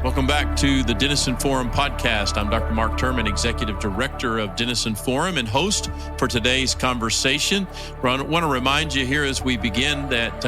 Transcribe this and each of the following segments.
Welcome back to the Denison Forum podcast. I'm Dr. Mark Turman, Executive Director of Denison Forum and host for today's conversation. I want to remind you here as we begin that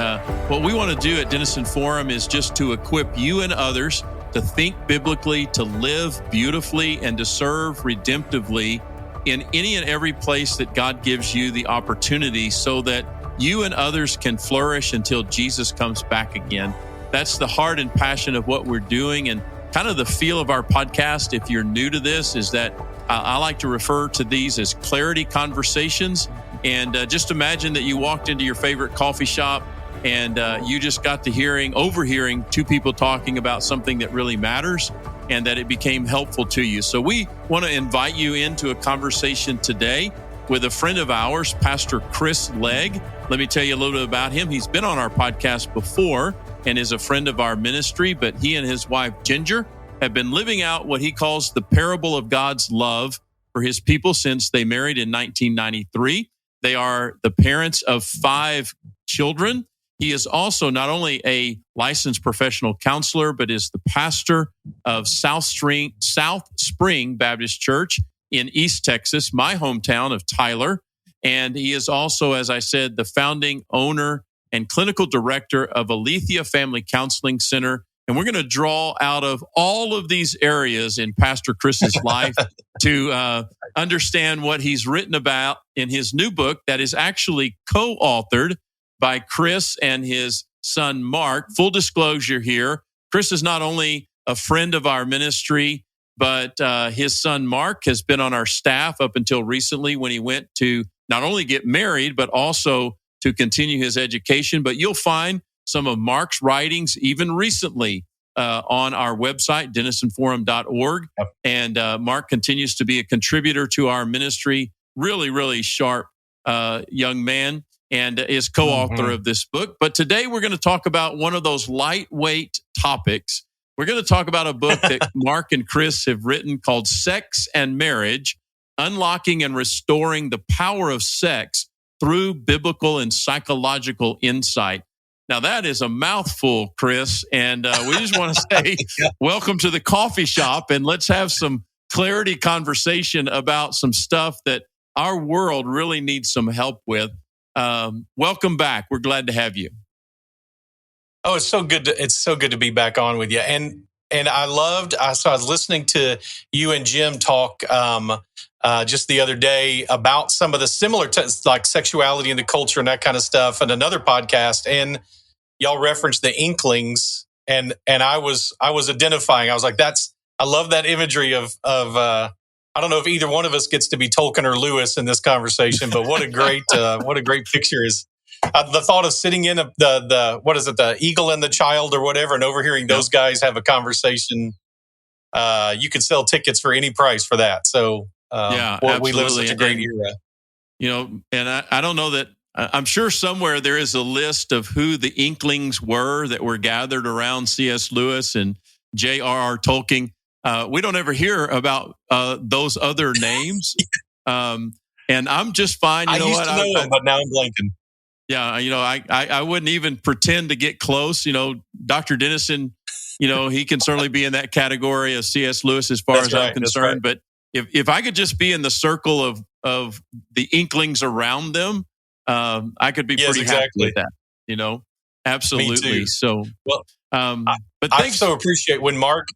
what we want to do at Denison Forum is just to equip you and others to think biblically, to live beautifully, and to serve redemptively in any and every place that God gives you the opportunity so that you and others can flourish until Jesus comes back again. That's the heart and passion of what we're doing. And kind of the feel of our podcast, if you're new to this, is that I like to refer to these as clarity conversations. And just imagine that you walked into your favorite coffee shop and you just got to overhearing two people talking about something that really matters and that it became helpful to you. So we want to invite you into a conversation today with a friend of ours, Pastor Chris Legg. Let me tell you a little bit about him. He's been on our podcast before and is a friend of our ministry, but he and his wife, Ginger, have been living out what he calls the parable of God's love for his people since they married in 1993. They are the parents of 5 children. He is also not only a licensed professional counselor, but is the pastor of South Spring Baptist Church in East Texas, my hometown of Tyler. And he is also, as I said, the founding owner and clinical director of Alethea Family Counseling Center. And we're going to draw out of all of these areas in Pastor Chris's life to understand what he's written about in his new book that is actually co-authored by Chris and his son, Mark. Full disclosure here, Chris is not only a friend of our ministry, but his son, Mark, has been on our staff up until recently when he went to not only get married, but also to continue his education. But you'll find some of Mark's writings even recently on our website, denisonforum.org. Yep. And Mark continues to be a contributor to our ministry, really, really sharp young man, and is co-author of this book. But today we're going to talk about one of those lightweight topics. We're going to talk about a book that Mark and Chris have written called Sex and Marriage, Unlocking and Restoring the Power of Sex through Biblical and Psychological Insight. Now, that is a mouthful, Chris, and we just want to say welcome to the coffee shop, and let's have some clarity conversation about some stuff that our world really needs some help with. Welcome back. We're glad to have you. Oh, it's so good to be back on with you. And I was listening to you and Jim talk just the other day about some of the similar like sexuality in the culture and that kind of stuff, and another podcast. And y'all referenced the Inklings, and I was identifying. I was like, I love that imagery of I don't know if either one of us gets to be Tolkien or Lewis in this conversation, but what a great picture is. The thought of sitting in the Eagle and the Child or whatever, and overhearing those guys have a conversation. You could sell tickets for any price for that. So we live in such a great era. You know, and I don't know that, I'm sure somewhere there is a list of who the Inklings were that were gathered around C.S. Lewis and J.R.R. Tolkien. We don't ever hear about those other names. And I'm just fine. I used to know them, but now I'm blanking. Yeah, you know, I wouldn't even pretend to get close. You know, Dr. Denison, you know, he can certainly be in that category of C.S. Lewis as far as I'm concerned. But if I could just be in the circle of the Inklings around them, I could be pretty happy with that. You know, absolutely. Me too. So, well, but I so appreciate when Mark,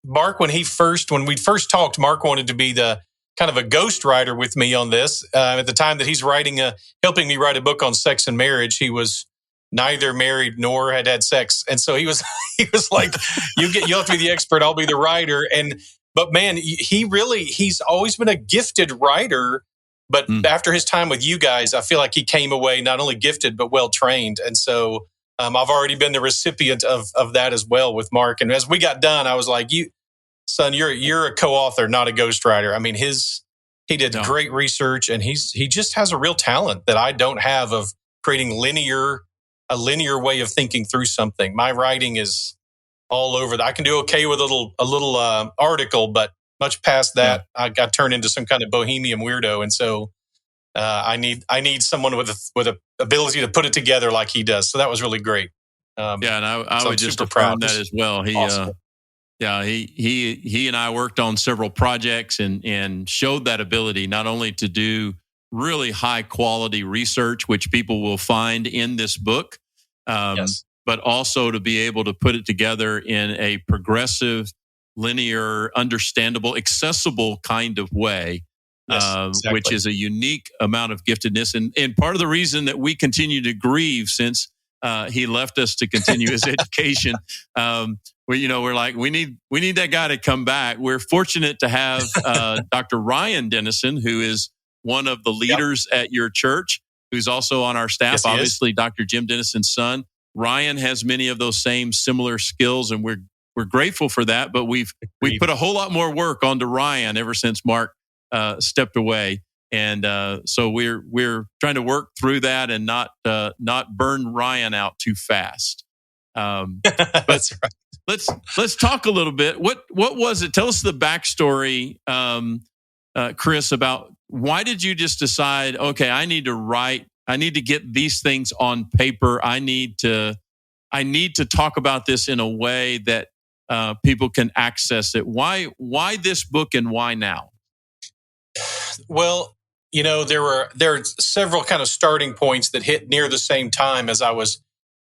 when we first talked, Mark wanted to be the kind of a ghostwriter with me on this. At the time that he's helping me write a book on sex and marriage, he was neither married nor had sex, and so he was like, "You'll have to be the expert. I'll be the writer." But man, he's always been a gifted writer. But after his time with you guys, I feel like he came away not only gifted but well trained, and so I've already been the recipient of that as well with Mark. And as we got done, I was like, Son, you're a co-author, not a ghostwriter. I mean, he did great research, and he just has a real talent that I don't have of creating a linear way of thinking through something. My writing is all over. I can do okay with a little article, but much past that, I got turned into some kind of bohemian weirdo, and so I need someone with a ability to put it together like he does. So that was really great. And I would just affirm that as well. Yeah, he and I worked on several projects and showed that ability not only to do really high quality research, which people will find in this book, Yes. but also to be able to put it together in a progressive, linear, understandable, accessible kind of way, Yes, which exactly. is a unique amount of giftedness. And part of the reason that we continue to grieve since he left us to continue his education. We're like, we need that guy to come back. We're fortunate to have Dr. Ryan Denison, who is one of the Yep. leaders at your church, who's also on our staff. Yes, he is. Obviously, Dr. Jim Denison's son. Ryan has many of those same similar skills, and we're grateful for that. But we've put a whole lot more work onto Ryan ever since Mark stepped away. And so we're trying to work through that and not burn Ryan out too fast. That's right. Let's talk a little bit. What was it? Tell us the backstory, Chris, about why did you just decide? Okay, I need to write. I need to get these things on paper. I need to talk about this in a way that people can access it. Why this book and why now? Well, there are several kind of starting points that hit near the same time as I was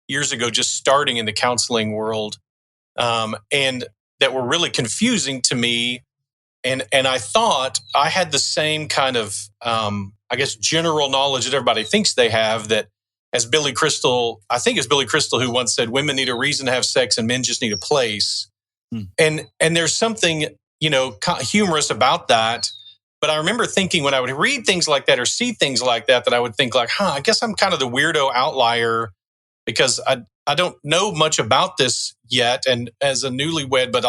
years ago, just starting in the counseling world, and that were really confusing to me. And I thought I had the same kind of, general knowledge that everybody thinks they have. That as Billy Crystal who once said, "Women need a reason to have sex, and men just need a place." And there's something humorous about that. But I remember thinking when I would read things like that or see things like that I would think like, I guess I'm kind of the weirdo outlier because I don't know much about this yet. And as a newlywed, but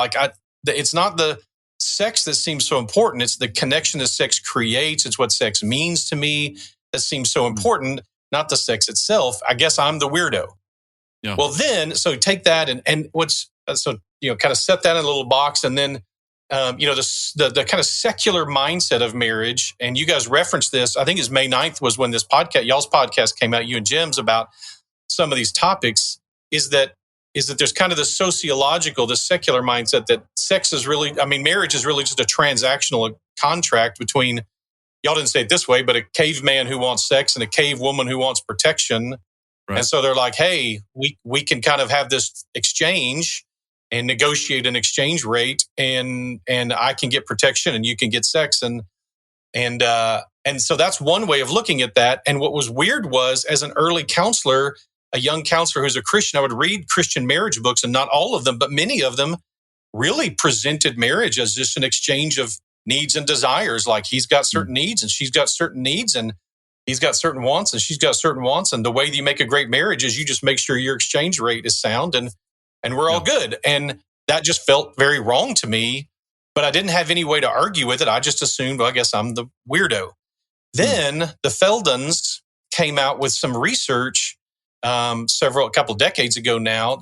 it's not the sex that seems so important. It's the connection that sex creates. It's what sex means to me that seems so important, not the sex itself. I guess I'm the weirdo. Yeah. Well, then, so take that and what's, kind of set that in a little box. And then, the kind of secular mindset of marriage, and you guys referenced this. I think it's May 9th was when this podcast, y'all's podcast came out, you and Jim's, about some of these topics. Is that there's kind of the sociological, the secular mindset that sex is really, marriage is really just a transactional contract between, y'all didn't say it this way, but a caveman who wants sex and a cave woman who wants protection. Right. And so they're like, hey, we can kind of have this exchange and negotiate an exchange rate, and I can get protection and you can get sex, and so that's one way of looking at that. And what was weird was, as an early counselor, a young counselor who's a Christian, I would read Christian marriage books, and not all of them, but many of them really presented marriage as just an exchange of needs and desires. Like he's got certain needs and she's got certain needs, and he's got certain wants and she's got certain wants. And the way you make a great marriage is you just make sure your exchange rate is sound, and we're all good. And that just felt very wrong to me, but I didn't have any way to argue with it. I just assumed, well, I guess I'm the weirdo. Then the Feldons came out with some research a couple decades ago now,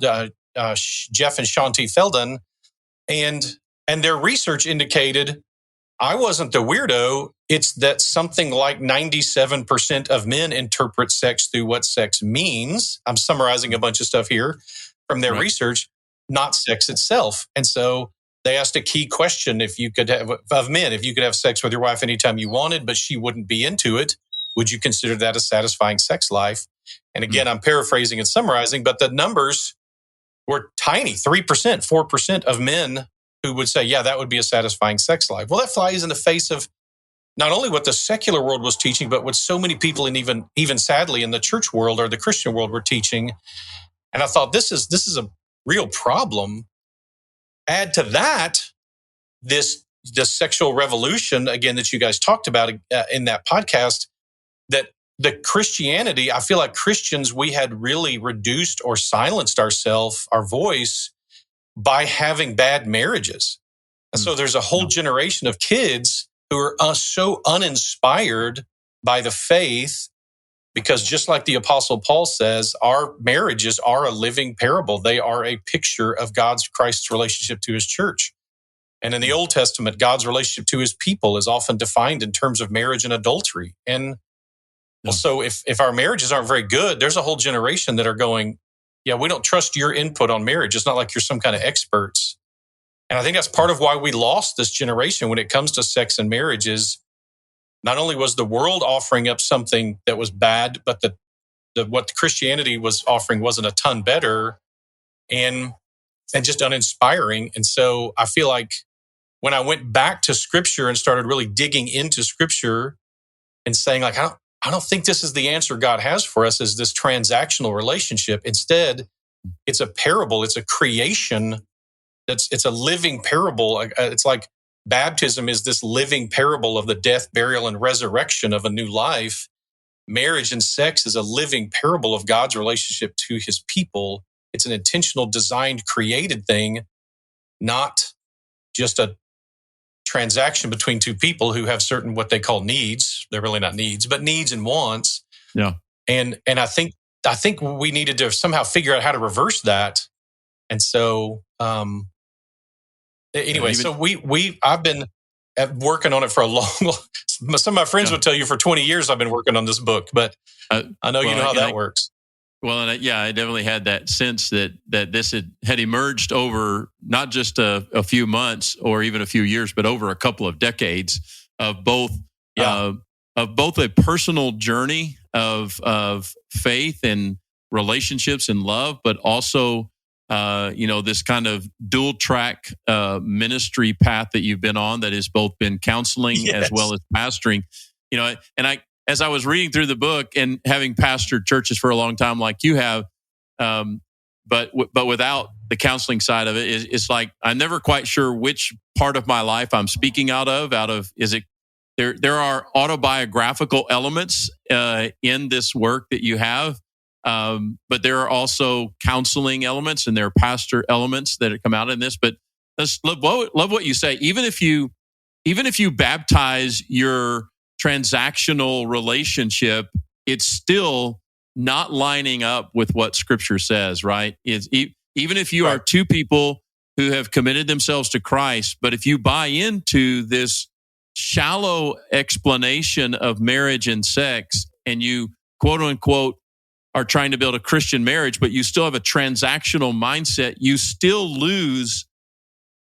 Jeff and Shanti Feldon, and their research indicated I wasn't the weirdo. It's that something like 97% of men interpret sex through what sex means. I'm summarizing a bunch of stuff here from their research, not sex itself. And so they asked a key question: if you could have sex with your wife anytime you wanted, but she wouldn't be into it, would you consider that a satisfying sex life? And again, I'm paraphrasing and summarizing, but the numbers were tiny, 3%, 4% of men who would say, yeah, that would be a satisfying sex life. Well, that flies in the face of not only what the secular world was teaching, but what so many people, and even sadly in the church world or the Christian world, were teaching. And I thought, this is a real problem. Add to that the sexual revolution, again, that you guys talked about in that podcast, that the Christianity, I feel like Christians, we had really reduced or silenced our voice by having bad marriages. And so there's a whole generation of kids who are so uninspired by the faith, because just like the Apostle Paul says, our marriages are a living parable. They are a picture of Christ's relationship to his church. And in the Old Testament, God's relationship to his people is often defined in terms of marriage and adultery. And so if our marriages aren't very good, there's a whole generation that are going, yeah, we don't trust your input on marriage. It's not like you're some kind of experts. And I think that's part of why we lost this generation when it comes to sex and marriage. Is not only was the world offering up something that was bad, but what Christianity was offering wasn't a ton better and just uninspiring. And so I feel like when I went back to Scripture and started really digging into Scripture and saying, like, I don't think this is the answer God has for us, is this transactional relationship. Instead, it's a parable. It's a creation. It's a living parable. It's like baptism is this living parable of the death, burial, and resurrection of a new life. Marriage and sex is a living parable of God's relationship to his people. It's an intentional, designed, created thing, not just a transaction between two people who have certain what they call needs. They're really not needs, but needs and wants. Yeah. And I think we needed to somehow figure out how to reverse that. And so anyway, so I've been working on it for a long. Some of my friends would tell you for 20 years I've been working on this book, but I know you know how that works. Well, and I definitely had that sense that this had emerged over not just a few months or even a few years, but over a couple of decades of both a personal journey of faith and relationships and love, but also this kind of dual track ministry path that you've been on that has both been counseling as well as pastoring. As I was reading through the book and having pastored churches for a long time, like you have, but without the counseling side of it, it's like I'm never quite sure which part of my life I'm speaking out of. Is it there are autobiographical elements in this work that you have, but there are also counseling elements and there are pastor elements that come out in this. But let's love what you say. Even if you baptize your transactional relationship, it's still not lining up with what Scripture says, right? Even if you are two people who have committed themselves to Christ, but if you buy into this shallow explanation of marriage and sex, and you quote unquote are trying to build a Christian marriage, but you still have a transactional mindset, you still lose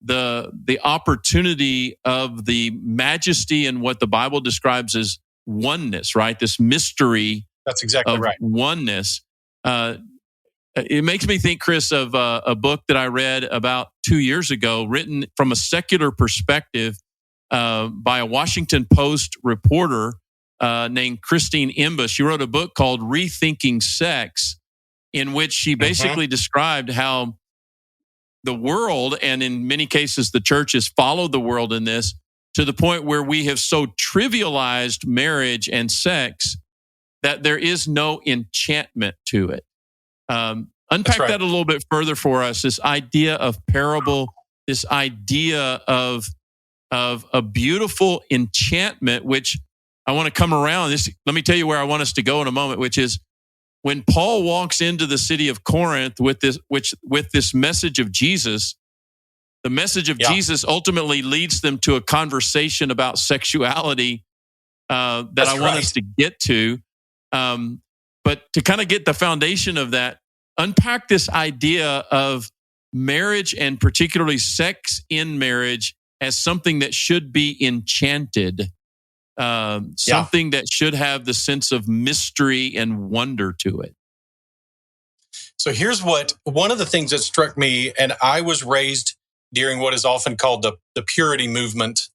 the opportunity of the majesty and what the Bible describes as oneness, right? This mystery. That's exactly of right. Oneness. It makes me think, Chris, of a book that I read about 2 years ago, written from a secular perspective by a Washington Post reporter named Christine Imba. She wrote a book called Rethinking Sex, in which she basically described how the world, and in many cases the church, has followed the world in this to the point where we have so trivialized marriage and sex that there is no enchantment to it. Unpack that a little bit further for us, this idea of parable, this idea of a beautiful enchantment, which I want to come around. Let me tell you where I want us to go in a moment, which is when Paul walks into the city of Corinth with this message of Jesus. The message of Jesus ultimately leads them to a conversation about sexuality that I want us to get to. But to kind of get the foundation of that, unpack this idea of marriage and particularly sex in marriage as something that should be enchanted, something that should have the sense of mystery and wonder to it. So here's one of the things that struck me, and I was raised during what is often called the purity movement.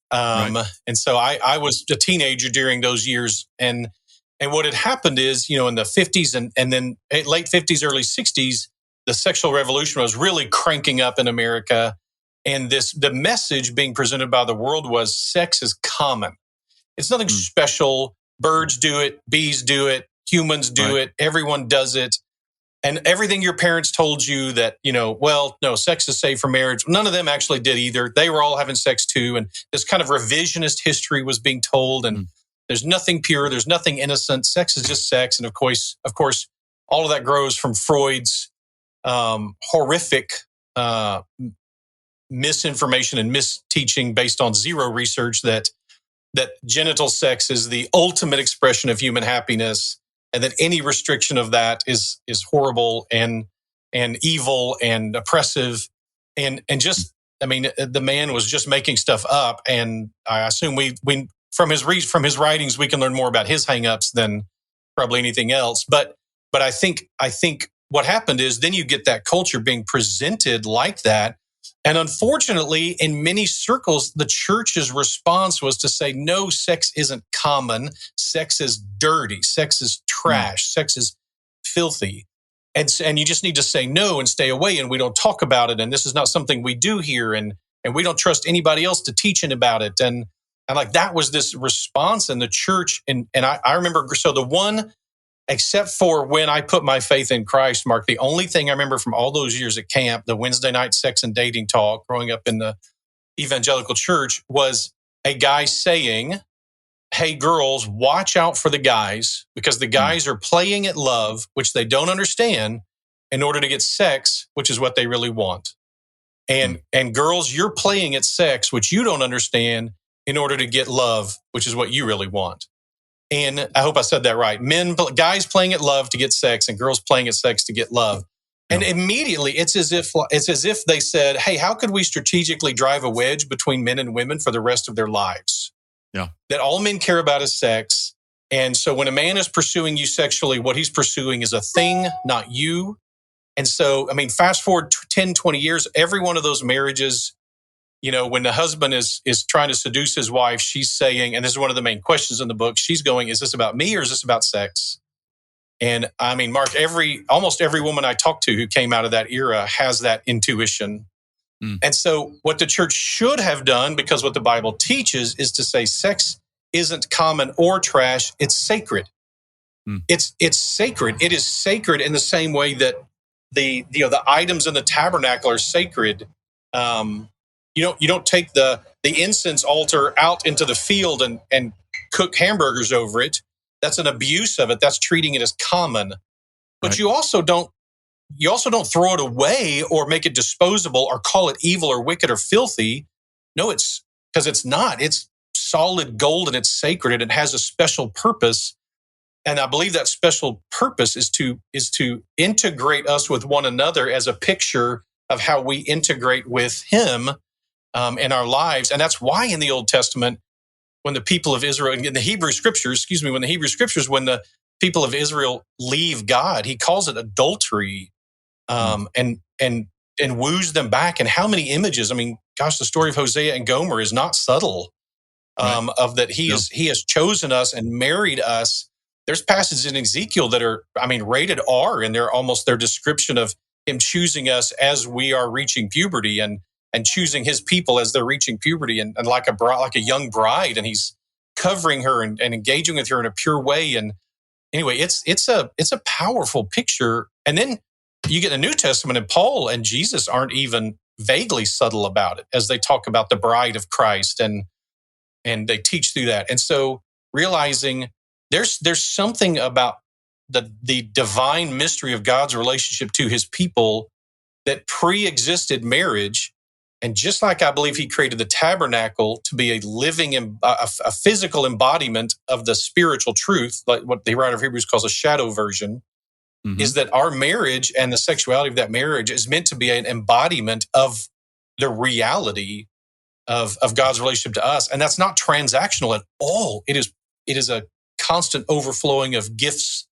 And so I was a teenager during those years. And what had happened is, in the 50s and then late 50s, early 60s, the sexual revolution was really cranking up in America. And the message being presented by the world was sex is common. It's nothing special. Birds do it. Bees do it. Humans do it. Everyone does it. And everything your parents told you that, no, sex is safe for marriage. None of them actually did either. They were all having sex too. And this kind of revisionist history was being told. And there's nothing pure. There's nothing innocent. Sex is just sex. And of course, all of that grows from Freud's horrific misinformation and misteaching based on zero research that genital sex is the ultimate expression of human happiness, and that any restriction of that is horrible and evil and oppressive, and just the man was just making stuff up, and I assume we from his writings we can learn more about his hangups than probably anything else. But I think what happened is then you get that culture being presented like that. And unfortunately, in many circles, the church's response was to say, no, sex isn't common. Sex is dirty. Sex is trash. Sex is filthy. And you just need to say no and stay away. And we don't talk about it. And this is not something we do here. And we don't trust anybody else to teaching about it. And like that was this response in the church. And I remember, so the one, except for when I put my faith in Christ, Mark, the only thing I remember from all those years at camp, the Wednesday night sex and dating talk, growing up in the evangelical church, was a guy saying, hey, girls, watch out for the guys because the guys are playing at love, which they don't understand, in order to get sex, which is what they really want. And girls, you're playing at sex, which you don't understand, in order to get love, which is what you really want. And I hope I said that right. Guys playing at love to get sex, and girls playing at sex to get love. And immediately, it's as if they said, "Hey, how could we strategically drive a wedge between men and women for the rest of their lives? Yeah, that all men care about is sex, and so when a man is pursuing you sexually, what he's pursuing is a thing, not you." And so, fast forward 10, 20 years, every one of those marriages, when the husband is trying to seduce his wife, she's saying, and this is one of the main questions in the book, she's going, is this about me or is this about sex? And Mark, almost every woman I talked to who came out of that era has that intuition. And so what the church should have done, because what the Bible teaches, is to say sex isn't common or trash, it's sacred. It's sacred. It is sacred in the same way that the items in the tabernacle are sacred. You don't take the incense altar out into the field and cook hamburgers over it. That's an abuse of it. That's treating it as common. But right. you also don't throw it away or make it disposable or call it evil or wicked or filthy. No, it's because it's not. It's solid gold and it's sacred and it has a special purpose. And I believe that special purpose is to integrate us with one another as a picture of how we integrate with Him in our lives. And that's why in the Old Testament, when the people of Israel, in the Hebrew Scriptures, when the people of Israel leave God, He calls it adultery, and woos them back. And how many images? The story of Hosea and Gomer is not subtle. Of that He has chosen us and married us. There's passages in Ezekiel that are, rated R, and they're almost their description of Him choosing us as we are reaching puberty and choosing His people as they're reaching puberty and like a young bride, and He's covering her and engaging with her in a pure way. And anyway, it's a powerful picture. And then you get the New Testament, and Paul and Jesus aren't even vaguely subtle about it as they talk about the bride of Christ, and they teach through that. And so realizing there's something about the divine mystery of God's relationship to His people that pre-existed marriage. And just like I believe He created the tabernacle to be a living, a physical embodiment of the spiritual truth, like what the writer of Hebrews calls a shadow version, is that our marriage and the sexuality of that marriage is meant to be an embodiment of the reality of God's relationship to us. And that's not transactional at all. It is a constant overflowing of gifts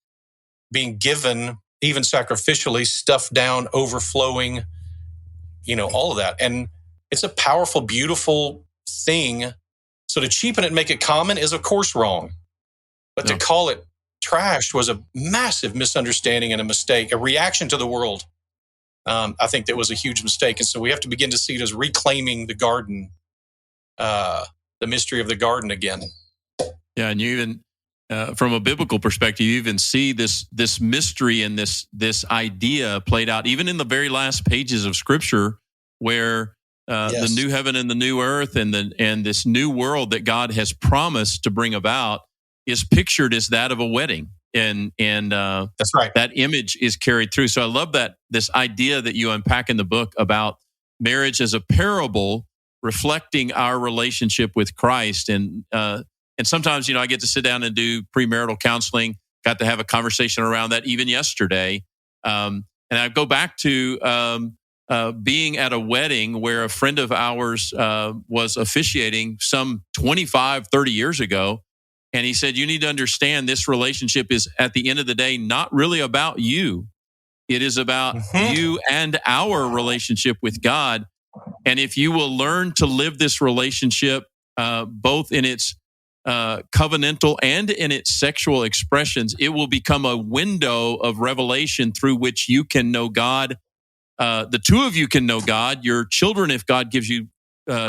being given, even sacrificially, stuffed down, overflowing, all of that. And it's a powerful, beautiful thing. So to cheapen it and make it common is, of course, wrong. But to call it trash was a massive misunderstanding and a mistake, a reaction to the world. I think that was a huge mistake. And so we have to begin to see it as reclaiming the garden, the mystery of the garden again. Yeah, and you even, from a biblical perspective, you even see this mystery and this idea played out even in the very last pages of Scripture, where the new heaven and the new earth and this new world that God has promised to bring about is pictured as that of a wedding, and that's right. That image is carried through. So I love that this idea that you unpack in the book about marriage as a parable reflecting our relationship with Christ. And sometimes, I get to sit down and do premarital counseling. Got to have a conversation around that even yesterday. And I go back to being at a wedding where a friend of ours was officiating some 25, 30 years ago. And he said, you need to understand this relationship is at the end of the day, not really about you. It is about you and our relationship with God. And if you will learn to live this relationship, both in its covenantal and in its sexual expressions, it will become a window of revelation through which you can know God. The two of you can know God. Your children, if God gives you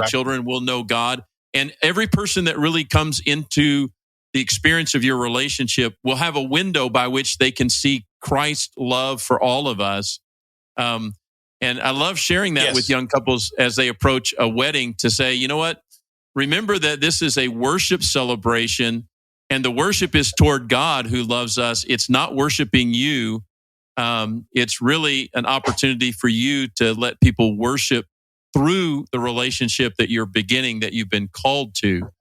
children, will know God. And every person that really comes into the experience of your relationship will have a window by which they can see Christ's love for all of us. And I love sharing that with young couples as they approach a wedding to say, you know what? Remember that this is a worship celebration, and the worship is toward God who loves us. It's not worshiping you. It's really an opportunity for you to let people worship through the relationship that you're beginning, that you've been called to.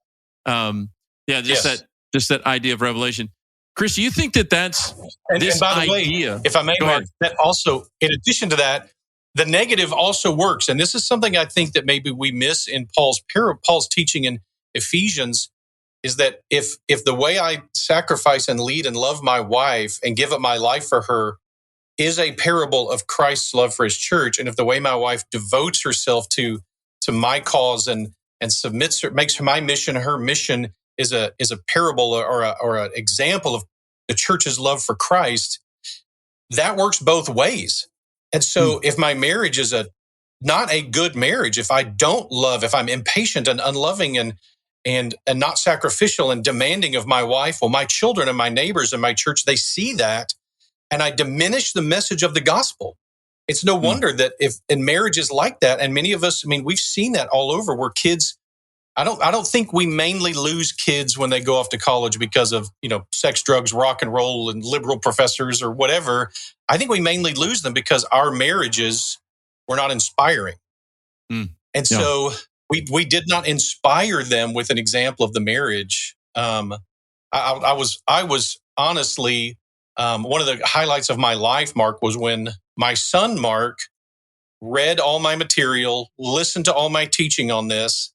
Just that idea of revelation. Chris, do you think that that's this by the idea? Way, if I may, Mark, that also, in addition to that, the negative also works. And this is something I think that maybe we miss in Paul's teaching in Ephesians, is that if the way I sacrifice and lead and love my wife and give up my life for her is a parable of Christ's love for his church, and if the way my wife devotes herself to my cause and submits her, makes my mission her mission, is a parable or an example of the church's love for Christ, that works both ways. And so if my marriage is not a good marriage, if I don't love, if I'm impatient and unloving and not sacrificial and demanding of my wife, well, my children and my neighbors and my church, they see that, and I diminish the message of the gospel. It's no wonder that if in marriages like that, and many of us, I mean, we've seen that all over, where kids, I don't think we mainly lose kids when they go off to college because of, sex, drugs, rock and roll, and liberal professors or whatever. I think we mainly lose them because our marriages were not inspiring. And so we did not inspire them with an example of the marriage. I was honestly, one of the highlights of my life, Mark, was when my son, Mark, read all my material, listened to all my teaching on this,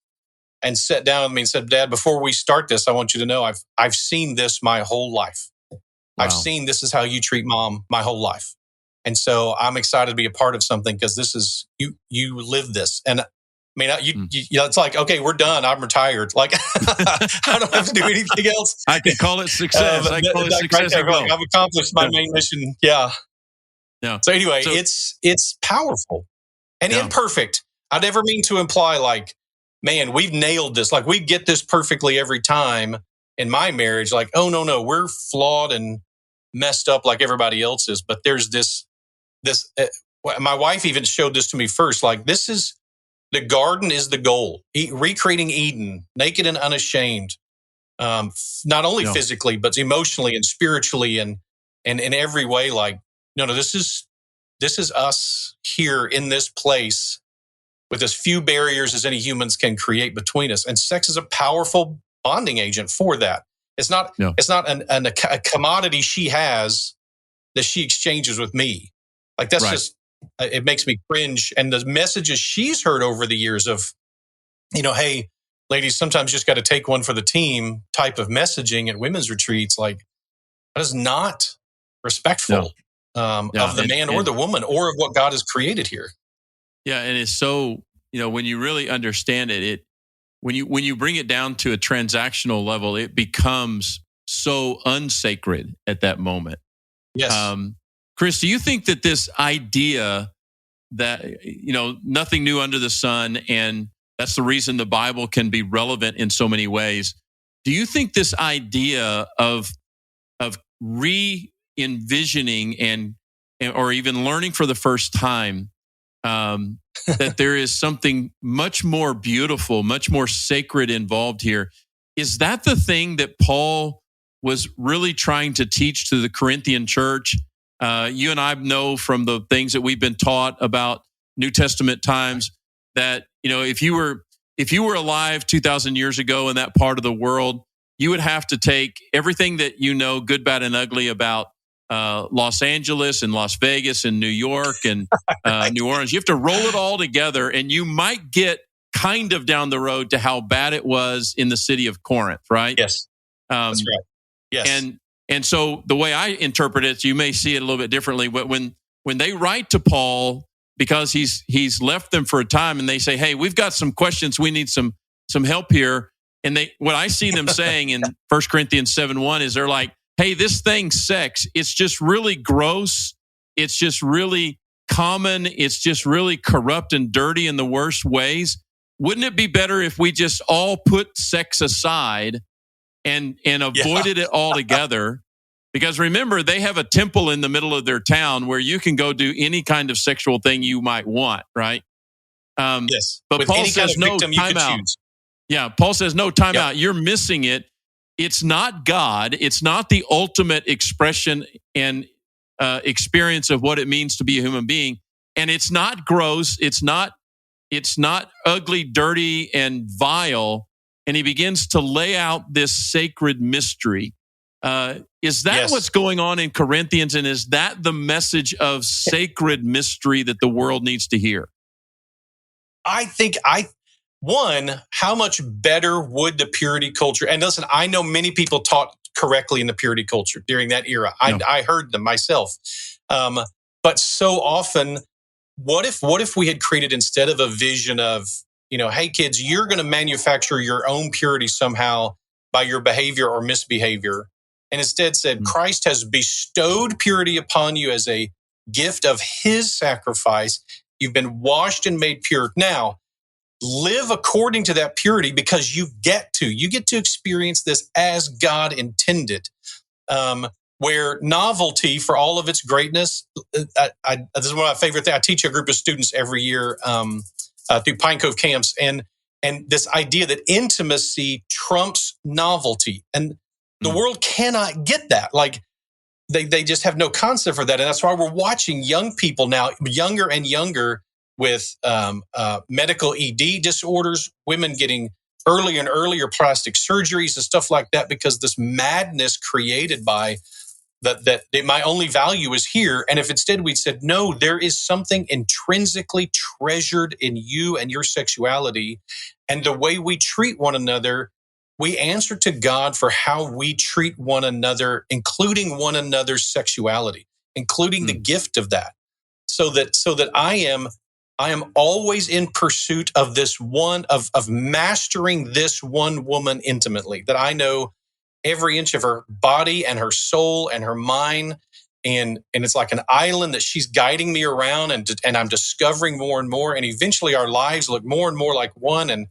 and sat down with me and said, Dad, before we start this, I want you to know I've seen this my whole life. Wow. I've seen this is how you treat mom my whole life. And so I'm excited to be a part of something because this is, you live this. And I mean, it's like, okay, we're done. I'm retired. Like, I don't have to do anything else. I can call it success. I can call it success. I've accomplished my main mission. Yeah. So anyway, it's powerful and imperfect. I never mean to imply like, man, we've nailed this. Like, we get this perfectly every time in my marriage. Like, oh, no, we're flawed and messed up like everybody else is. But there's this, my wife even showed this to me first. Like, this is, the garden is the goal. Recreating Eden, naked and unashamed. Not only physically, but emotionally and spiritually and in every way. Like, no, this is us here in this place, with as few barriers as any humans can create between us. And sex is a powerful bonding agent for that. It's not a commodity she has that she exchanges with me. Like, that's just, it makes me cringe. And the messages she's heard over the years of, hey, ladies, sometimes you just got to take one for the team type of messaging at women's retreats. Like, that is not respectful of the man or the woman or of what God has created here. Yeah, and it's so, when you really understand it, when you bring it down to a transactional level, it becomes so unsacred at that moment. Yes. Chris, do you think that this idea that, nothing new under the sun, and that's the reason the Bible can be relevant in so many ways. Do you think this idea of re-envisioning or even learning for the first time, that there is something much more beautiful, much more sacred involved here? Is that the thing that Paul was really trying to teach to the Corinthian church? You and I know from the things that we've been taught about New Testament times that, if you were alive 2,000 years ago in that part of the world, you would have to take everything that good, bad, and ugly about Los Angeles and Las Vegas and New York and New Orleans. You have to roll it all together, and you might get kind of down the road to how bad it was in the city of Corinth, right? Yes, that's right. Yes. And so the way I interpret it, you may see it a little bit differently. But when they write to Paul, because he's left them for a time, and they say, "Hey, we've got some questions. We need some help here." And what I see them saying in 1 Corinthians 7:1 is they're like, "Hey, this thing, sex, it's just really gross. It's just really common. It's just really corrupt and dirty in the worst ways. Wouldn't it be better if we just all put sex aside and avoided it altogether?" Because remember, they have a temple in the middle of their town where you can go do any kind of sexual thing you might want, right? Yes. But With Paul any says, kind of no, victim time you could out. choose. Yeah, Paul says, no, time out. You're missing it. It's not God. It's not the ultimate expression and experience of what it means to be a human being. And it's not gross. It's not ugly, dirty, and vile. And he begins to lay out this sacred mystery. Is that what's going on in Corinthians? And is that the message of sacred mystery that the world needs to hear? I think how much better would the purity culture, and listen, I know many people taught correctly in the purity culture during that era. I heard them myself. But so often, what if we had created, instead of a vision of, hey kids, you're going to manufacture your own purity somehow by your behavior or misbehavior, and instead said, Christ has bestowed purity upon you as a gift of his sacrifice. You've been washed and made pure. Now, live according to that purity, because you get to experience this as God intended. Where novelty, for all of its greatness, this is one of my favorite things. I teach a group of students every year through Pine Cove camps, and this idea that intimacy trumps novelty, and the world cannot get that. Like they just have no concept for that, and that's why we're watching young people now, younger and younger, with medical ED disorders, women getting earlier and earlier plastic surgeries and stuff like that, because this madness created by that my only value is here. And if instead we'd said, no, there is something intrinsically treasured in you and your sexuality, and the way we treat one another, we answer to God for how we treat one another, including one another's sexuality, including the gift of that, so that I am always in pursuit of this one, of mastering this one woman intimately, that I know every inch of her body and her soul and her mind. And it's like an island that she's guiding me around, and I'm discovering more and more. And eventually our lives look more and more like one. And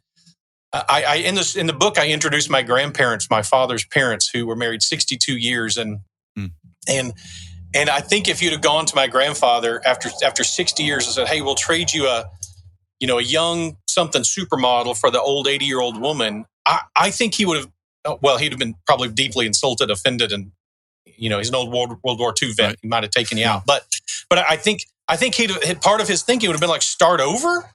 I in the book, I introduced my grandparents, my father's parents, who were married 62 years. And I think if you'd have gone to my grandfather after 60 years and said, hey, we'll trade you a young something supermodel for the old 80-year-old woman, I think he would have, he'd have been probably deeply insulted, offended, and he's an old World War II vet. Right. He might have taken you out, but I think part of his thinking would have been like, start over.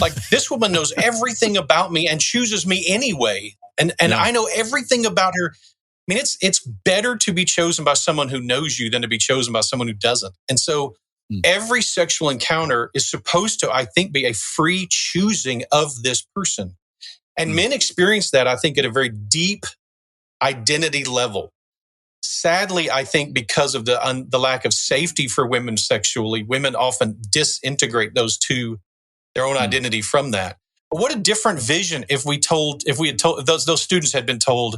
Like, this woman knows everything about me and chooses me anyway, and I know everything about her. I mean, it's better to be chosen by someone who knows you than to be chosen by someone who doesn't. And so every sexual encounter is supposed to, I think, be a free choosing of this person. And men experience that, I think, at a very deep identity level. Sadly, I think because of the lack of safety for women sexually, women often disintegrate their own identity from that. But what a different vision if those students had been told,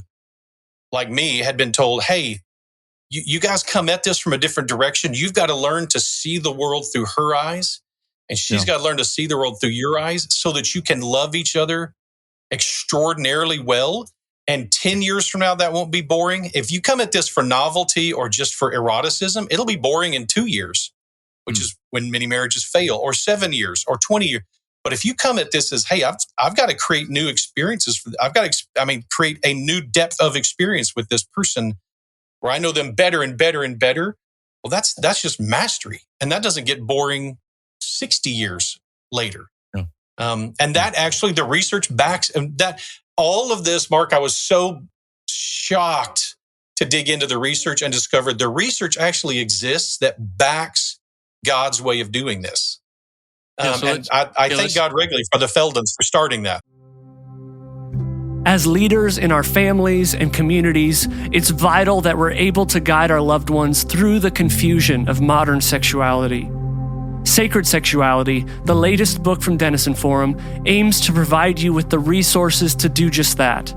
like me, had been told, hey, you guys come at this from a different direction. You've got to learn to see the world through her eyes, and she's got to learn to see the world through your eyes, so that you can love each other extraordinarily well. And 10 years from now, that won't be boring. If you come at this for novelty or just for eroticism, it'll be boring in 2 years, which is when many marriages fail, or 7 years, or 20 years. But if you come at this as, hey, I've got to create new experiences. I've got to, create a new depth of experience with this person, where I know them better and better and better. Well, that's just mastery, and that doesn't get boring 60 years later. Yeah. And that actually, the research backs that. All of this, Mark, I was so shocked to dig into the research and discovered the research actually exists that backs God's way of doing this. And I thank God regularly for the Feldens for starting that. As leaders in our families and communities, it's vital that we're able to guide our loved ones through the confusion of modern sexuality. Sacred Sexuality, the latest book from Denison Forum, aims to provide you with the resources to do just that.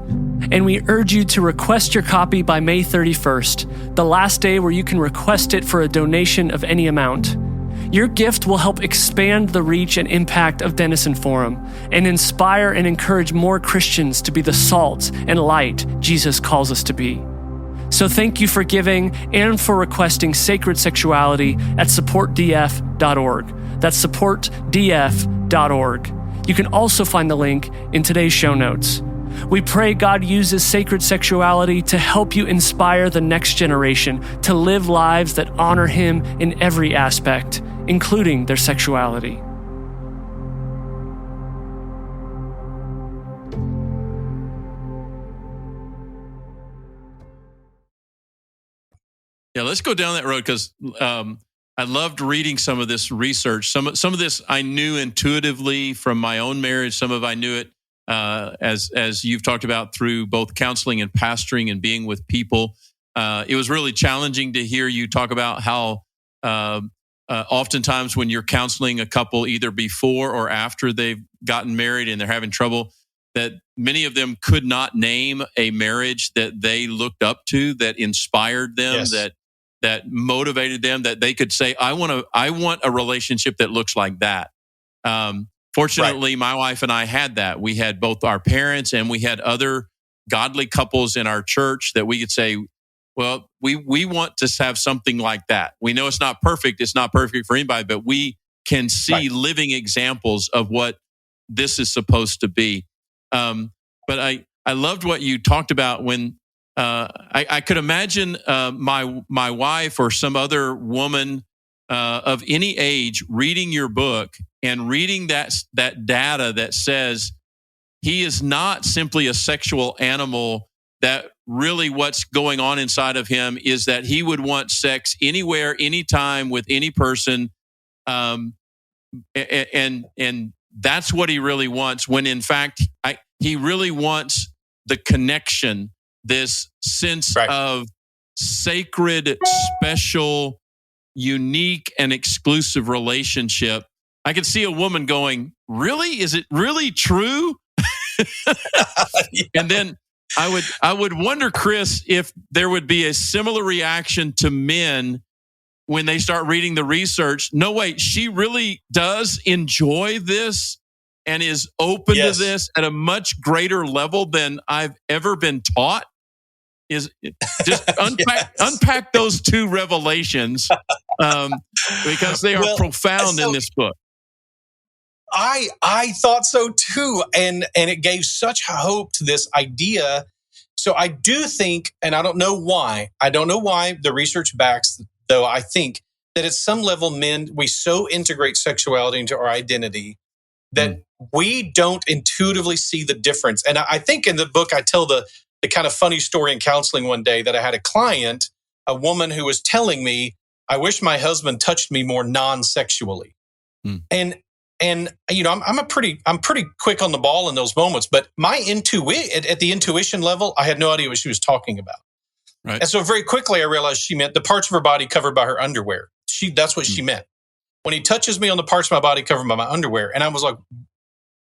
And we urge you to request your copy by May 31st, the last day where you can request it for a donation of any amount. Your gift will help expand the reach and impact of Denison Forum and inspire and encourage more Christians to be the salt and light Jesus calls us to be. So thank you for giving and for requesting Sacred Sexuality at supportdf.org. That's supportdf.org. You can also find the link in today's show notes. We pray God uses Sacred Sexuality to help you inspire the next generation to live lives that honor Him in every aspect, including their sexuality. Yeah, let's go down that road because I loved reading some of this research. Some of this I knew intuitively from my own marriage. Some of I knew it as you've talked about through both counseling and pastoring and being with people. It was really challenging to hear you talk about how oftentimes when you're counseling a couple either before or after they've gotten married and they're having trouble, that many of them could not name a marriage that they looked up to, that inspired them, Yes. that motivated them, that they could say, I want a relationship that looks like that. Fortunately, my wife and I had that. We had both our parents and we had other godly couples in our church that we could say, well, we want to have something like that. We know it's not perfect. It's not perfect for anybody, but we can see living examples of what this is supposed to be. But I loved what you talked about when I could imagine my wife or some other woman of any age reading your book and reading that data that says he is not simply a sexual animal, that really what's going on inside of him is that he would want sex anywhere, anytime with any person. And that's what he really wants, when in fact, he really wants the connection, this sense of sacred, special, unique, and exclusive relationship. I could see a woman going, really? Is it really true? And then I would wonder, Chris, if there would be a similar reaction to men when they start reading the research. No, wait, she really does enjoy this and is open to this at a much greater level than I've ever been taught. Is just unpack those two revelations because they are profound in this book. I thought so too, and it gave such hope to this idea. So I do think, and I don't know why the research backs, though I think that at some level, men, we so integrate sexuality into our identity that we don't intuitively see the difference. And I think in the book, I tell the kind of funny story in counseling one day that I had a client, a woman who was telling me, I wish my husband touched me more non-sexually. And you know, I'm pretty quick on the ball in those moments, but my at the intuition level, I had no idea what she was talking about. Right. And so very quickly I realized she meant the parts of her body covered by her underwear. That's what she meant. When he touches me on the parts of my body covered by my underwear. And I was like,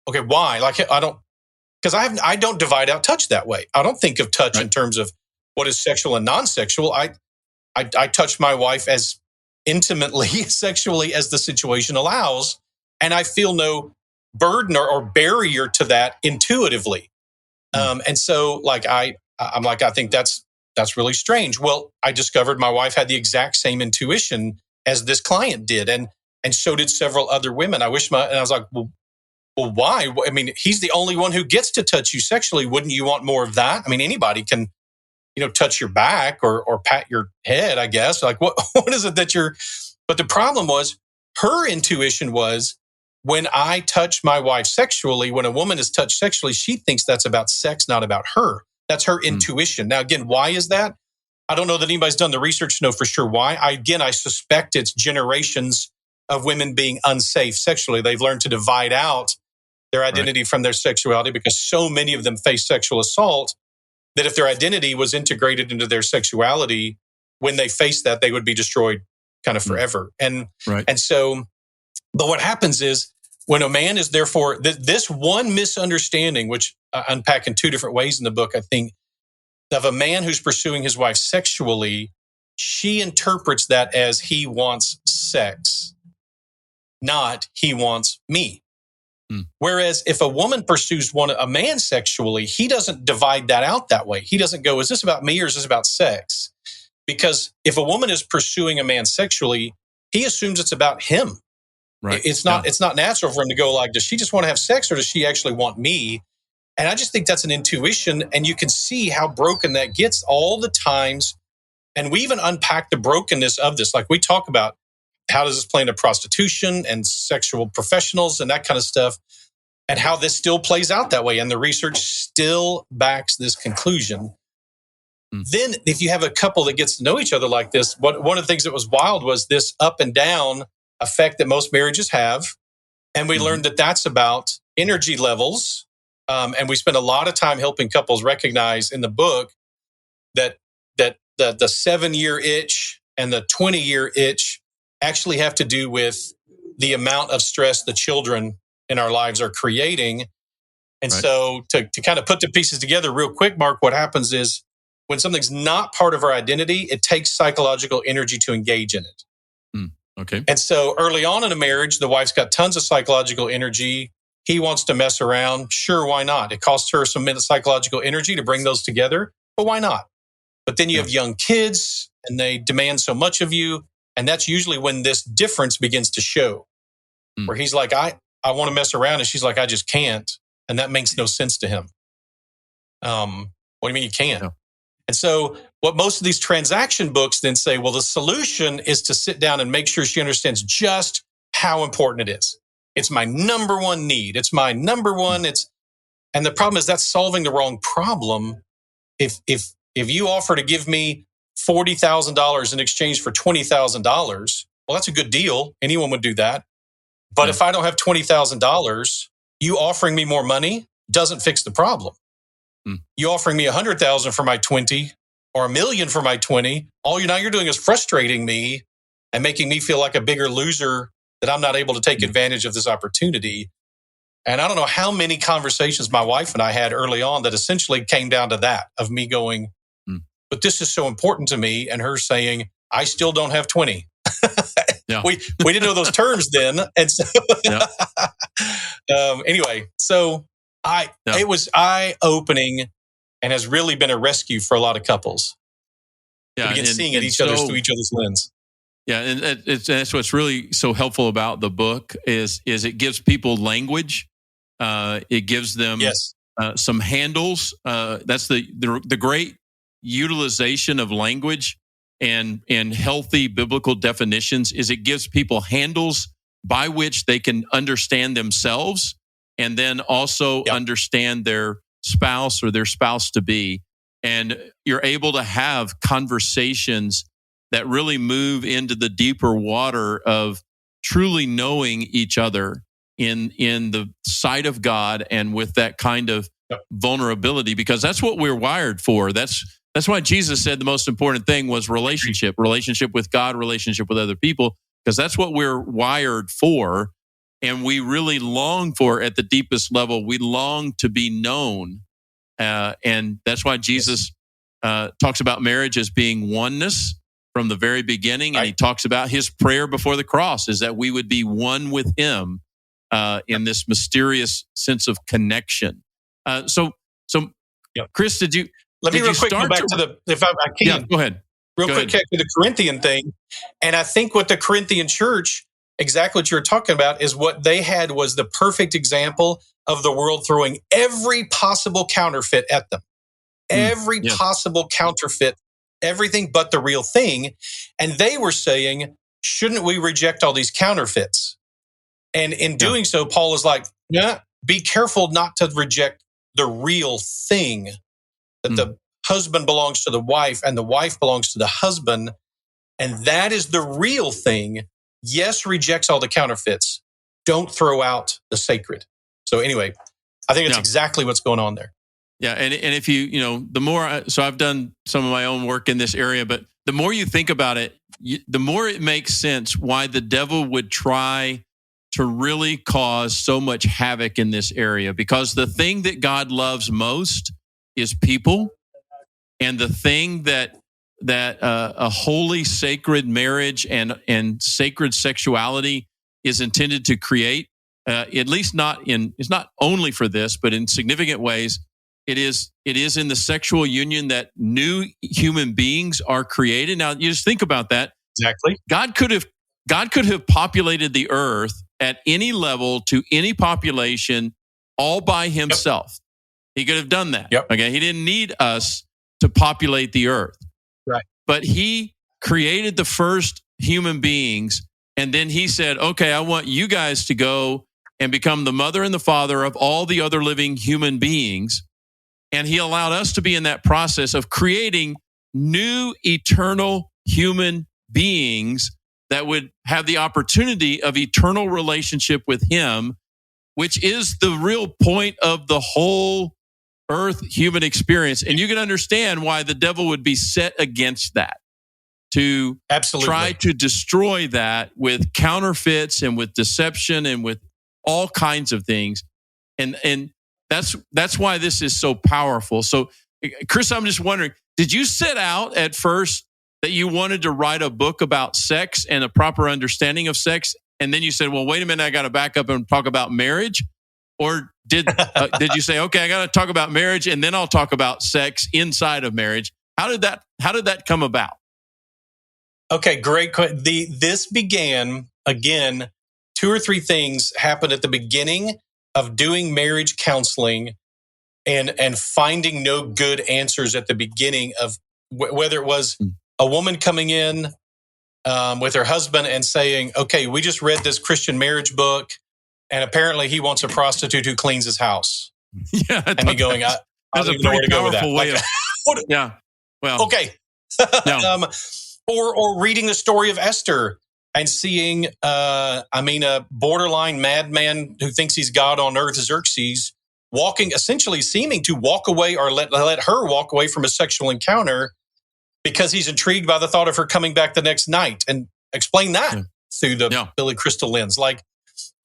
okay, why? Like because I don't divide out touch that way. I don't think of touch in terms of what is sexual and non-sexual. I touch my wife as intimately sexually as the situation allows. And I feel no burden or barrier to that intuitively. And so I'm like, I think that's really strange. Well, I discovered my wife had the exact same intuition as this client did. And so did several other women. And I was like, well, why? I mean, he's the only one who gets to touch you sexually. Wouldn't you want more of that? I mean, anybody can, touch your back or pat your head, I guess. Like, what is it that but the problem was her intuition was, when I touch my wife sexually, when a woman is touched sexually, she thinks that's about sex, not about her. That's her intuition. Now, again, why is that? I don't know that anybody's done the research to know for sure why. I suspect it's generations of women being unsafe sexually. They've learned to divide out their identity from their sexuality because so many of them face sexual assault that if their identity was integrated into their sexuality, when they face that, they would be destroyed kind of forever. And so, but what happens is when a man is therefore, this one misunderstanding, which I unpack in two different ways in the book, I think, of a man who's pursuing his wife sexually, she interprets that as he wants sex, not he wants me. Whereas if a woman pursues a man sexually, he doesn't divide that out that way. He doesn't go, is this about me or is this about sex? Because if a woman is pursuing a man sexually, he assumes it's about him. Right. It's not natural for him to go like, does she just want to have sex or does she actually want me? And I just think that's an intuition. And you can see how broken that gets all the times. And we even unpack the brokenness of this. Like we talk about how does this play into prostitution and sexual professionals and that kind of stuff, and how this still plays out that way. And the research still backs this conclusion. Then if you have a couple that gets to know each other like this, one of the things that was wild was this up and down effect that most marriages have. And we learned that that's about energy levels. And we spend a lot of time helping couples recognize in the book that the 7-year itch and the 20-year itch actually have to do with the amount of stress the children in our lives are creating. And so to kind of put the pieces together real quick, Mark, what happens is when something's not part of our identity, it takes psychological energy to engage in it. Okay. And so early on in a marriage, the wife's got tons of psychological energy. He wants to mess around. Sure, why not? It costs her some psychological energy to bring those together, but why not? But then you have young kids and they demand so much of you. And that's usually when this difference begins to show, where he's like, I want to mess around. And she's like, I just can't. And that makes no sense to him. What do you mean you can't? No. And so what most of these transaction books then say, well, the solution is to sit down and make sure she understands just how important it is. It's my number one need. It's my number one. And the problem is that's solving the wrong problem. If you offer to give me $40,000 in exchange for $20,000, well, that's a good deal. Anyone would do that. But if I don't have $20,000, you offering me more money doesn't fix the problem. You offering me $100,000 for my 20 or $1 million for my 20, all you're doing is frustrating me and making me feel like a bigger loser that I'm not able to take advantage of this opportunity. And I don't know how many conversations my wife and I had early on that essentially came down to that, of me going, but this is so important to me. And her saying, I still don't have 20. We didn't know those terms then. And so anyway, so it was eye-opening and has really been a rescue for a lot of couples. To begin seeing it through each other's lens. Yeah, and that's what's really so helpful about the book is it gives people language. It gives them some handles. That's the great utilization of language and healthy biblical definitions is it gives people handles by which they can understand themselves and then also understand their spouse or their spouse to be. And you're able to have conversations that really move into the deeper water of truly knowing each other in the sight of God and with that kind of vulnerability, because that's what we're wired for. That's why Jesus said the most important thing was relationship with God, relationship with other people, because that's what we're wired for. And we really long for, at the deepest level, we long to be known. And that's why Jesus talks about marriage as being oneness from the very beginning. And he talks about his prayer before the cross is that we would be one with him in this mysterious sense of connection. So Chris, let me real quick go back to if I can. Yeah, go ahead. Real quick, to the Corinthian thing. And I think what the Corinthian church, exactly what you're talking about, is what they had was the perfect example of the world throwing every possible counterfeit at them. Every possible counterfeit, everything but the real thing. And they were saying, shouldn't we reject all these counterfeits? And in doing so, Paul is like, be careful not to reject the real thing. That the husband belongs to the wife and the wife belongs to the husband. And that is the real thing. Yes, rejects all the counterfeits. Don't throw out the sacred. So anyway, I think it's exactly what's going on there. Yeah. And if the more, so I've done some of my own work in this area, but the more you think about it, the more it makes sense why the devil would try to really cause so much havoc in this area, because the thing that God loves most is people. And the thing that a holy, sacred marriage and sacred sexuality is intended to create, at least it's not only for this, but in significant ways, it is in the sexual union that new human beings are created. Now, you just think about that. Exactly. God could have populated the earth at any level to any population all by himself. Yep. He could have done that. Yep. Okay. He didn't need us to populate the earth. Right. But he created the first human beings. And then he said, okay, I want you guys to go and become the mother and the father of all the other living human beings. And he allowed us to be in that process of creating new eternal human beings that would have the opportunity of eternal relationship with him, which is the real point of the whole earth human experience. And you can understand why the devil would be set against that, to try to destroy that with counterfeits and with deception and with all kinds of things. And that's why this is so powerful. So, Chris, I'm just wondering, did you set out at first that you wanted to write a book about sex and a proper understanding of sex, and then you said, well, wait a minute, I got to back up and talk about marriage? Or did you say, okay, I got to talk about marriage and then I'll talk about sex inside of marriage? How did that come about? Okay, great. This began, again, 2 or 3 things happened at the beginning of doing marriage counseling and finding no good answers at the beginning of whether it was a woman coming in with her husband and saying, okay, we just read this Christian marriage book, and apparently he wants a prostitute who cleans his house. Yeah. And me going, I don't even know where to go with that. Way of, yeah. Well, okay. Yeah. Or reading the story of Esther and seeing, a borderline madman who thinks he's God on earth, Xerxes, essentially seeming to walk away or let her walk away from a sexual encounter because he's intrigued by the thought of her coming back the next night, and explain that through the Billy Crystal lens.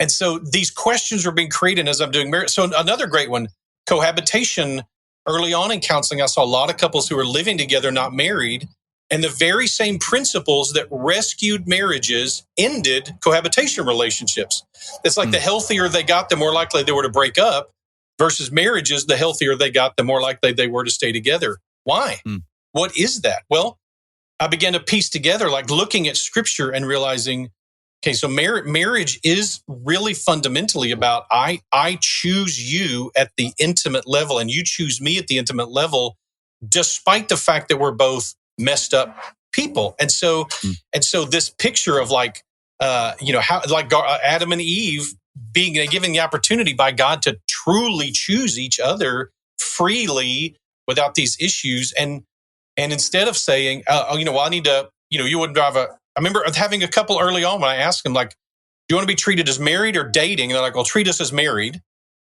And so these questions were being created as I'm doing marriage. So another great one, cohabitation. Early on in counseling, I saw a lot of couples who were living together, not married, and the very same principles that rescued marriages ended cohabitation relationships. It's like the healthier they got, the more likely they were to break up, versus marriages, the healthier they got, the more likely they were to stay together. Why? What is that? Well, I began to piece together, like looking at scripture and realizing, okay, so marriage is really fundamentally about I choose you at the intimate level and you choose me at the intimate level, despite the fact that we're both messed up people. And so this picture of Adam and Eve being given the opportunity by God to truly choose each other freely without these issues, and instead of saying, I need to, you wouldn't drive I remember having a couple early on when I asked them, like, do you want to be treated as married or dating? And they're like, well, treat us as married.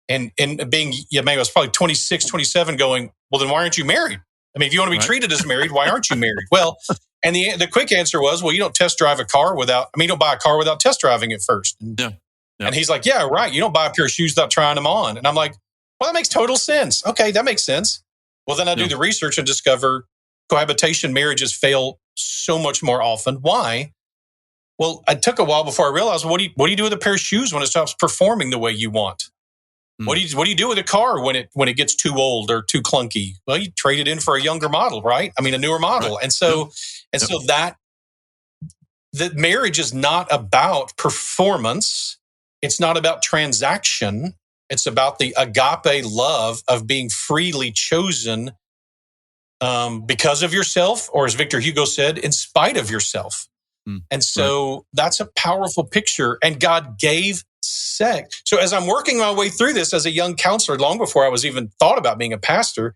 And being, maybe I was probably 26, 27 going, well, then why aren't you married? I mean, if you want to be treated as married, why aren't you married? Well, and the quick answer was, well, you don't test drive a car you don't buy a car without test driving it first. And he's like, yeah, right. You don't buy a pair of shoes without trying them on. And I'm like, well, that makes total sense. Okay, that makes sense. Well, then I do the research and discover cohabitation marriages fail so much more often. Why? Well, it took a while before I realized, what do you do with a pair of shoes when it stops performing the way you want? What do you do with a car when it gets too old or too clunky? Well, you trade it in for a younger model, right? I mean, a newer model. Right. And so that marriage is not about performance. It's not about transaction. It's about the agape love of being freely chosen because of yourself, or as Victor Hugo said, in spite of yourself. And so that's a powerful picture. And God gave sex. So as I'm working my way through this as a young counselor, long before I was even thought about being a pastor,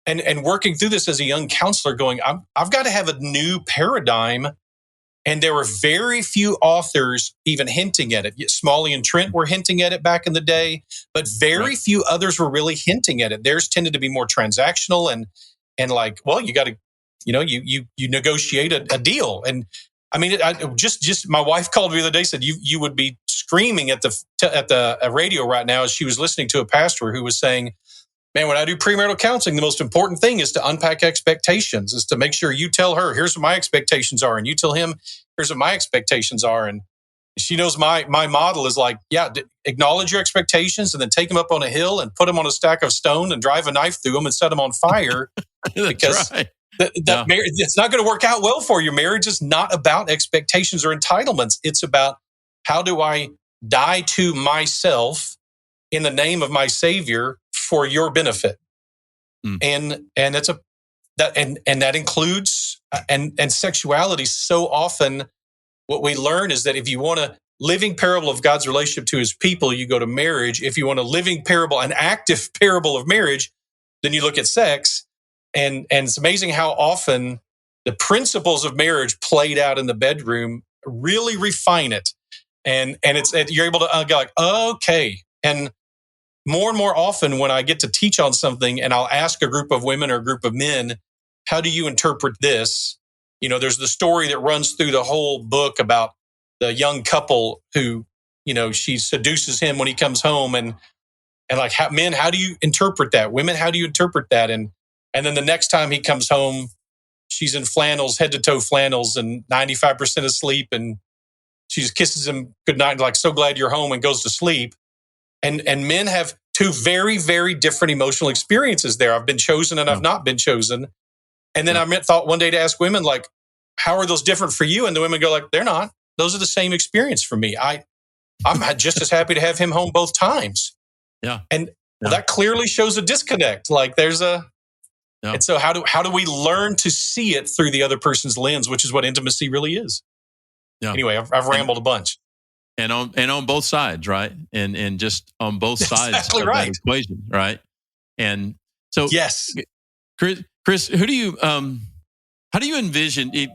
and working through this as a young counselor, going, I've got to have a new paradigm. And there were very few authors even hinting at it. Smalley and Trent were hinting at it back in the day, but very few others were really hinting at it. Theirs tended to be more transactional and like, well, you got to, you negotiate a deal. And I mean, just my wife called me the other day, said you would be screaming at the radio right now as she was listening to a pastor who was saying, man, when I do premarital counseling, the most important thing is to unpack expectations, is to make sure you tell her, here's what my expectations are. And you tell him, here's what my expectations are. And she knows my model is like, acknowledge your expectations and then take them up on a hill and put them on a stack of stone and drive a knife through them and set them on fire. Because it's not going to work out well for you. Marriage is not about expectations or entitlements. It's about, how do I die to myself in the name of my Savior for your benefit? And that includes and sexuality. So often what we learn is that if you want a living parable of God's relationship to his people, you go to marriage. If you want a living parable, an active parable of marriage, then you look at sex. And it's amazing how often the principles of marriage played out in the bedroom really refine it. And you're able to go like, okay. And more and more often when I get to teach on something and I'll ask a group of women or a group of men, how do you interpret this? There's the story that runs through the whole book about the young couple who, she seduces him when he comes home and like, men, how do you interpret that? Women, how do you interpret that? And then the next time he comes home, she's in flannels, head to toe flannels and 95% asleep. And she just kisses him goodnight, like, so glad you're home, and goes to sleep. And men have two very, very different emotional experiences there. I've been chosen and I've not been chosen. And then I thought one day to ask women, like, how are those different for you? And the women go like, they're not. Those are the same experience for me. I'm just as happy to have him home both times. Yeah. And that clearly shows a disconnect. Like there's and so how do we learn to see it through the other person's lens, which is what intimacy really is. Yeah. Anyway, I've rambled a bunch. And on both sides, right? And just on both sides exactly of right. that equation, right? And so, yes, Chris, how do you envision it,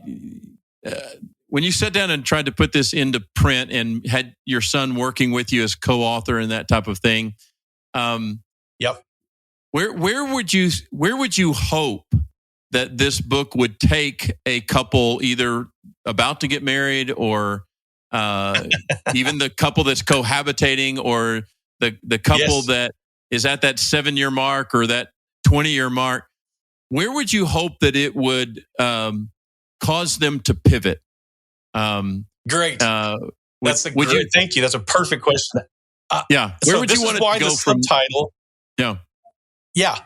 when you sat down and tried to put this into print and had your son working with you as co-author and that type of thing? Yep. Where would you hope that this book would take a couple either about to get married or even the couple that's cohabitating or the couple that is at that 7-year mark or that 20-year mark? Where would you hope that it would cause them to pivot? Great. Thank you. That's a perfect question. Where would you want it to go from? Subtitle, Yeah.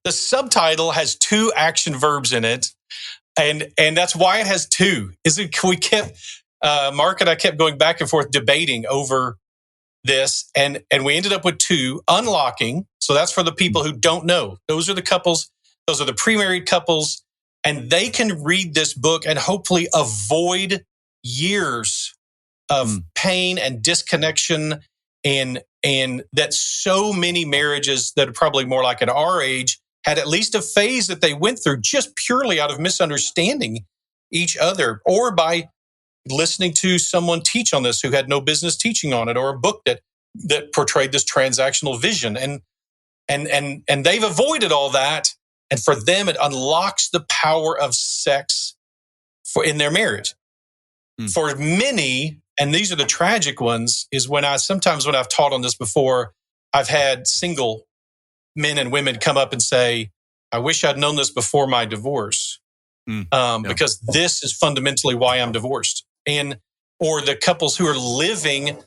The subtitle has 2 action verbs in it. And that's why it has 2. Mark and I kept going back and forth debating over this. And we ended up with 2. Unlocking. So that's for the people who don't know. Those are the couples. Those are the pre-married couples. And they can read this book and hopefully avoid years of pain and disconnection and that so many marriages that are probably more like at our age had at least a phase that they went through just purely out of misunderstanding each other or by listening to someone teach on this who had no business teaching on it or a book that portrayed this transactional vision. And they've avoided all that. And for them, it unlocks the power of sex in their marriage. For many, and these are the tragic ones, is when I've taught on this before, I've had single men and women come up and say, I wish I'd known this before my divorce, because this is fundamentally why I'm divorced. Or the couples who are living,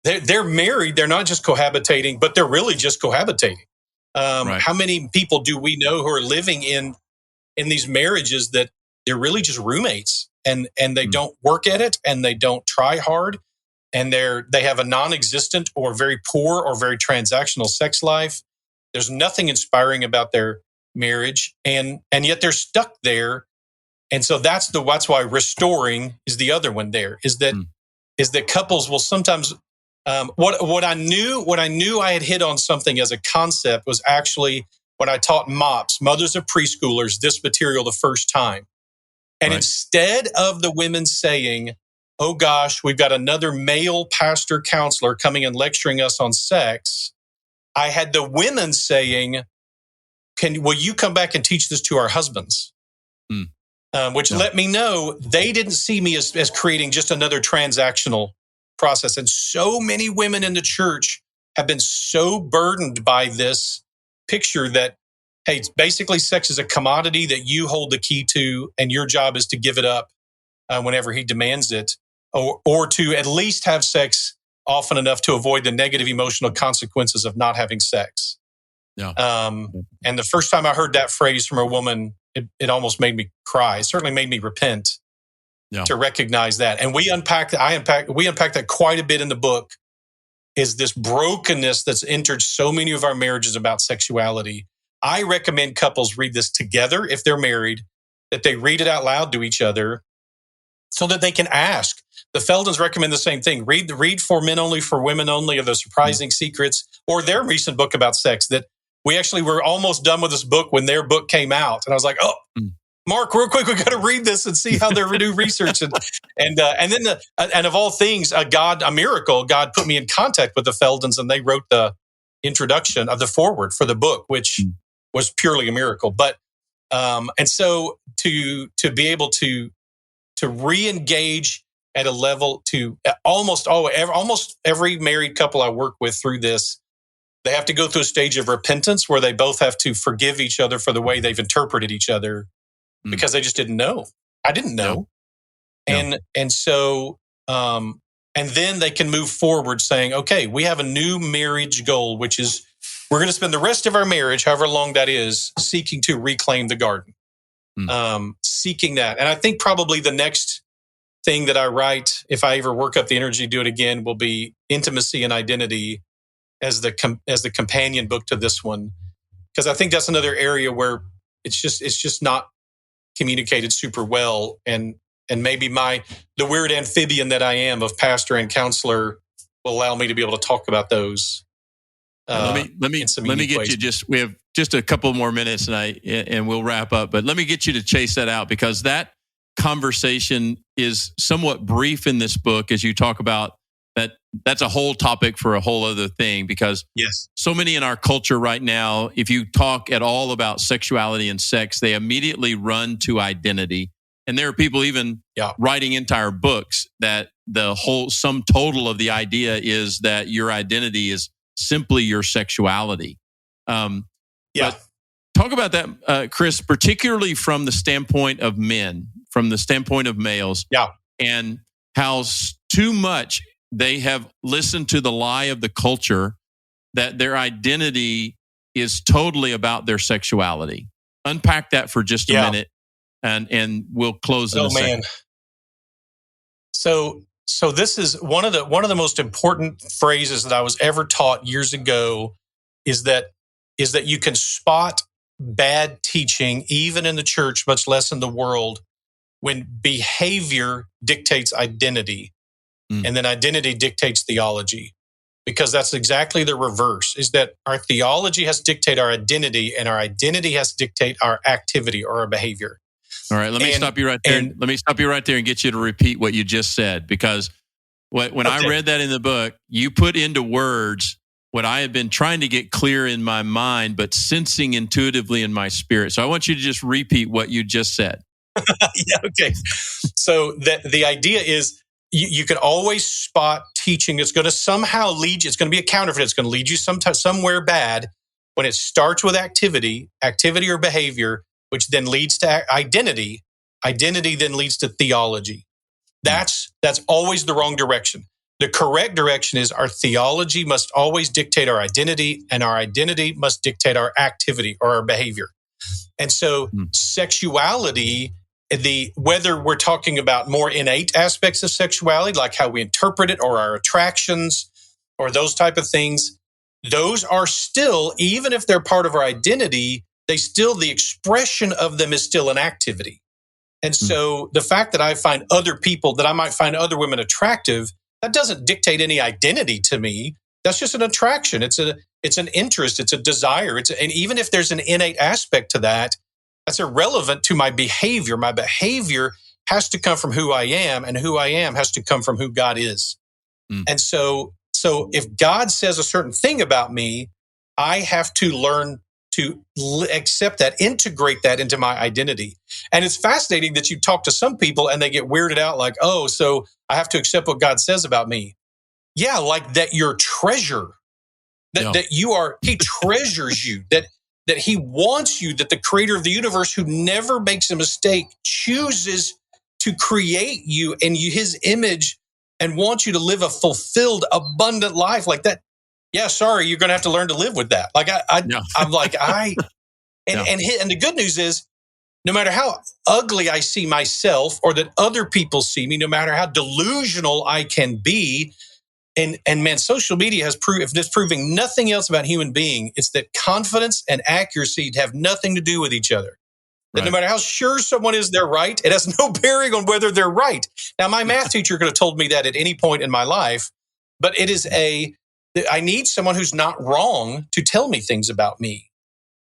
they're married, they're not just cohabitating, but they're really just cohabitating. How many people do we know who are living in these marriages that they're really just roommates and they don't work at it and they don't try hard and they have a non-existent or very poor or very transactional sex life. There's nothing inspiring about their marriage and yet they're stuck there. And so that's why restoring is the other one there is that couples will sometimes what I knew I had hit on something as a concept was actually when I taught MOPS, mothers of preschoolers, this material the first time. And Right. instead of the women saying, oh gosh, we've got another male pastor counselor coming and lecturing us on sex, I had the women saying, will you come back and teach this to our husbands? Which let me know they didn't see me as creating just another transactional process. And so many women in the church have been so burdened by this picture that, hey, basically sex is a commodity that you hold the key to, and your job is to give it up whenever he demands it, or to at least have sex often enough to avoid the negative emotional consequences of not having sex. Yeah. And the first time I heard that phrase from a woman, it almost made me cry. It certainly made me repent to recognize that. And we unpack that quite a bit in the book, is this brokenness that's entered so many of our marriages about sexuality. I recommend couples read this together if they're married, that they read it out loud to each other so that they can ask. The Feldons recommend the same thing. Read For Men Only, For Women Only, or The Surprising Secrets, or their recent book about sex that we actually were almost done with this book when their book came out. And I was like, Mark, real quick, we got to read this and see how their new research. And of all things, a miracle, God put me in contact with the Feldons, and they wrote the introduction of the foreword for the book, which was purely a miracle. But and so to be able to re-engage at a level to almost every married couple I work with through this, they have to go through a stage of repentance where they both have to forgive each other for the way they've interpreted each other because they just didn't know. I didn't know. No. And so, and then they can move forward saying, okay, we have a new marriage goal, which is we're going to spend the rest of our marriage, however long that is, seeking to reclaim the garden, seeking that. And I think probably the next thing that I write, if I ever work up the energy to do it again, will be Intimacy and Identity as the companion book to this one, because I think that's another area where it's just not communicated super well, and maybe the weird amphibian that I am of pastor and counselor will allow me to be able to talk about those. Let me get you we have just a couple more minutes and we'll wrap up, but let me get you to chase that out, because that conversation is somewhat brief in this book as you talk about that's a whole topic for a whole other thing, because so many in our culture right now, if you talk at all about sexuality and sex, they immediately run to identity. And there are people even writing entire books that the whole sum total of the idea is that your identity is simply your sexuality. But talk about that, Chris, particularly from the standpoint of men, from the standpoint of males, and how too much they have listened to the lie of the culture that their identity is totally about their sexuality. Unpack that for just a minute, and we'll close in a second. So this is one of the most important phrases that I was ever taught years ago, is that you can spot bad teaching even in the church, much less in the world, when behavior dictates identity. And then identity dictates theology, because that's exactly the reverse, is that our theology has to dictate our identity, and our identity has to dictate our activity or our behavior. All right, let me stop you right there. Let me stop you right there and get you to repeat what you just said, because when I read that in the book, you put into words what I have been trying to get clear in my mind, but sensing intuitively in my spirit. So I want you to just repeat what you just said. Okay. So the idea is, you can always spot teaching that's going to somehow lead you. It's going to be a counterfeit. It's going to lead you somewhere bad when it starts with activity or behavior, which then leads to identity. Identity then leads to theology. That's always the wrong direction. The correct direction is our theology must always dictate our identity, and our identity must dictate our activity or our behavior. And so sexuality, whether we're talking about more innate aspects of sexuality, like how we interpret it or our attractions or those type of things, those are still, even if they're part of our identity, the expression of them is still an activity. And so the fact that I find other people, that I might find other women attractive, that doesn't dictate any identity to me. That's just an attraction. It's It's an interest. It's a desire. And even if there's an innate aspect to that, that's irrelevant to my behavior. My behavior has to come from who I am, and who I am has to come from who God is. And so if God says a certain thing about me, I have to learn to accept that, integrate that into my identity. And it's fascinating that you talk to some people and they get weirded out like, oh, so I have to accept what God says about me. Yeah, like that you're treasure, that you are, he treasures you, that he wants you, that the creator of the universe who never makes a mistake chooses to create you in his image and wants you to live a fulfilled, abundant life like that. Yeah, sorry, you're going to have to learn to live with that. Like I'm like, and the good news is, no matter how ugly I see myself or that other people see me, no matter how delusional I can be, and man, social media has proving nothing else about human being. It's that confidence and accuracy have nothing to do with each other. That no matter how sure someone is they're right, it has no bearing on whether they're right. Now, my math teacher could have told me that at any point in my life, but I need someone who's not wrong to tell me things about me.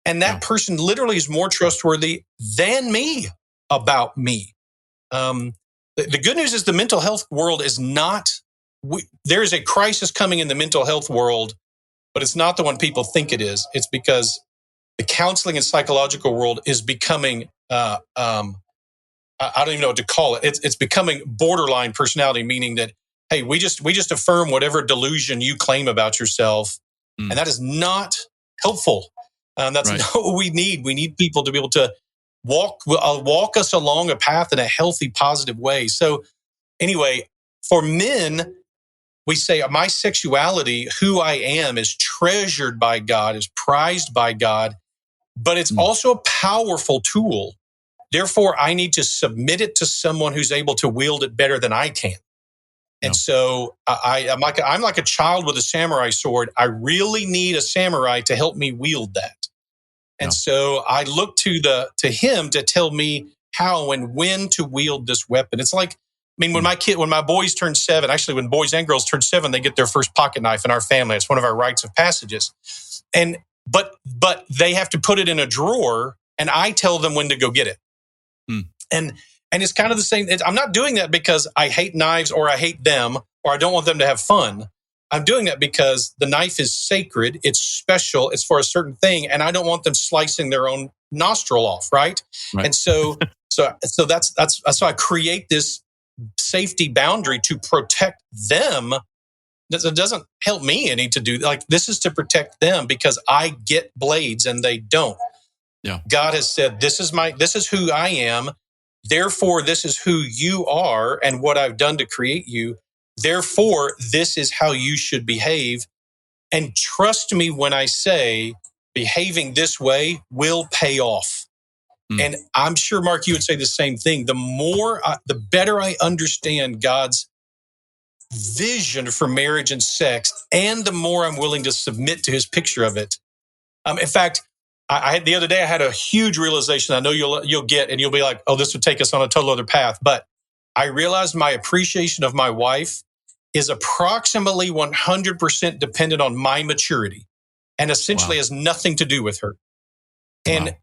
And that person literally is more trustworthy than me about me. The good news is the mental health world is not, there is a crisis coming in the mental health world, but it's not the one people think it is. It's because the counseling and psychological world is becoming, I don't even know what to call it. It's becoming borderline personality, meaning that, hey, we just affirm whatever delusion you claim about yourself. And that is not helpful. That's not what we need. We need people to be able to walk us along a path in a healthy, positive way. So anyway, for men, we say my sexuality, who I am, is treasured by God, is prized by God, but it's also a powerful tool. Therefore, I need to submit it to someone who's able to wield it better than I can. And so I'm like a child with a samurai sword. I really need a samurai to help me wield that. And so I look to him to tell me how and when to wield this weapon. It's like, when my boys turn 7, actually when boys and girls turn 7, they get their first pocket knife in our family. It's one of our rites of passages. But they have to put it in a drawer, and I tell them when to go get it. And it's kind of the same. I'm not doing that because I hate knives or I hate them or I don't want them to have fun. I'm doing that because the knife is sacred. It's special. It's for a certain thing. And I don't want them slicing their own nostril off. Right. And so I create this safety boundary to protect them. It doesn't help me any to do like this is to protect them because I get blades and they don't. God has said, this is who I am. Therefore, this is who you are and what I've done to create you. Therefore, this is how you should behave. And trust me when I say behaving this way will pay off. And I'm sure, Mark, you would say the same thing. The better I understand God's vision for marriage and sex, and the more I'm willing to submit to his picture of it. In fact, the other day I had a huge realization. I know you'll get, and you'll be like, "Oh, this would take us on a total other path." But I realized my appreciation of my wife is approximately 100% dependent on my maturity, and essentially has nothing to do with her. And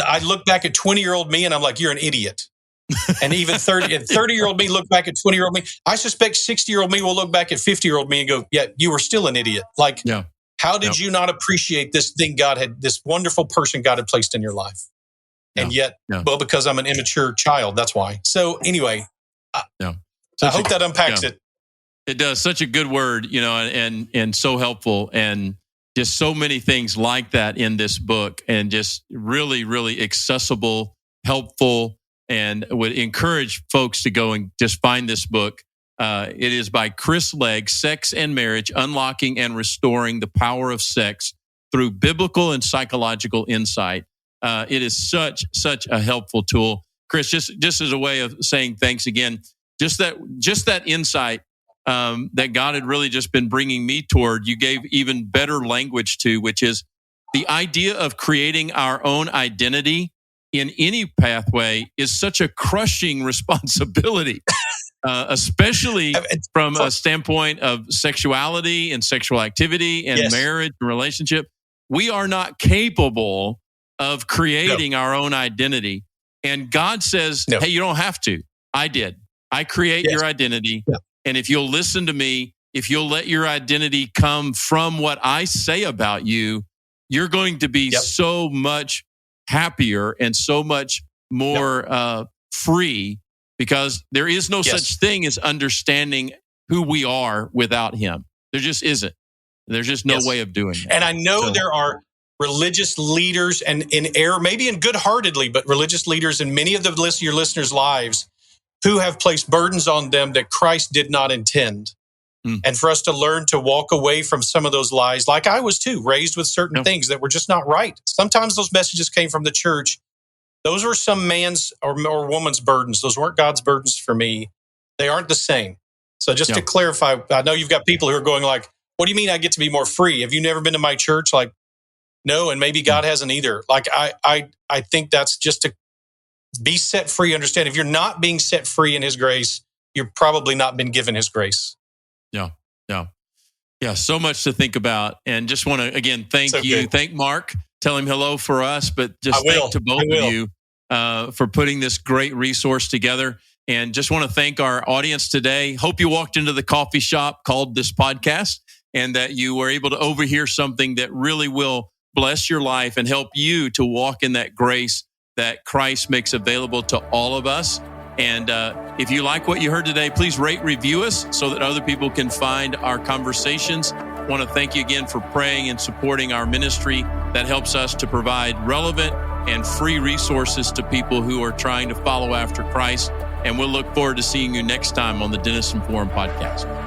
I look back at 20-year-old me, and I'm like, "You're an idiot." And even 30-year-old me look back at 20-year-old me. I suspect 60-year-old me will look back at 50-year-old me and go, "Yeah, you were still an idiot." Like. How did you not appreciate this thing this wonderful person God had placed in your life? And yet, well, because I'm an immature child, that's why. So anyway, I hope that unpacks it. It does. Such a good word, and so helpful, and just so many things like that in this book, and just really, really accessible, helpful, and would encourage folks to go and just find this book. It is by Chris Legg, Sex and Marriage, Unlocking and Restoring the Power of Sex Through Biblical and Psychological Insight. It is such a helpful tool. Chris, just as a way of saying thanks again, just that insight that God had really just been bringing me toward, you gave even better language to, which is the idea of creating our own identity in any pathway is such a crushing responsibility. especially from a standpoint of sexuality and sexual activity and marriage and relationship. We are not capable of creating our own identity. And God says, hey, you don't have to. I did. I create your identity. Yeah. And if you'll listen to me, if you'll let your identity come from what I say about you, you're going to be so much happier and so much more free, because there is no such thing as understanding who we are without Him. There just isn't. There's just no way of doing that. And I know there are religious leaders, and in error, maybe in good-heartedly, but religious leaders in many of your listeners' lives who have placed burdens on them that Christ did not intend. And for us to learn to walk away from some of those lies, like I was too, raised with certain things that were just not right. Sometimes those messages came from the church. Those were some man's or woman's burdens. Those weren't God's burdens for me. They aren't the same. So just to clarify, I know you've got people who are going like, what do you mean I get to be more free? Have you never been to my church? Like, no, and maybe God hasn't either. Like, I think that's just to be set free. Understand, if you're not being set free in His grace, you've probably not been given His grace. Yeah. So much to think about. And just want to, again, thank you. Good. Thank Mark. Tell him hello for us, but just thank to both of you for putting this great resource together. And just want to thank our audience today. Hope you walked into the coffee shop called this podcast and that you were able to overhear something that really will bless your life and help you to walk in that grace that Christ makes available to all of us. And if you like what you heard today, please rate, review us so that other people can find our conversations. I want to thank you again for praying and supporting our ministry that helps us to provide relevant and free resources to people who are trying to follow after Christ. And we'll look forward to seeing you next time on the Denison Forum podcast.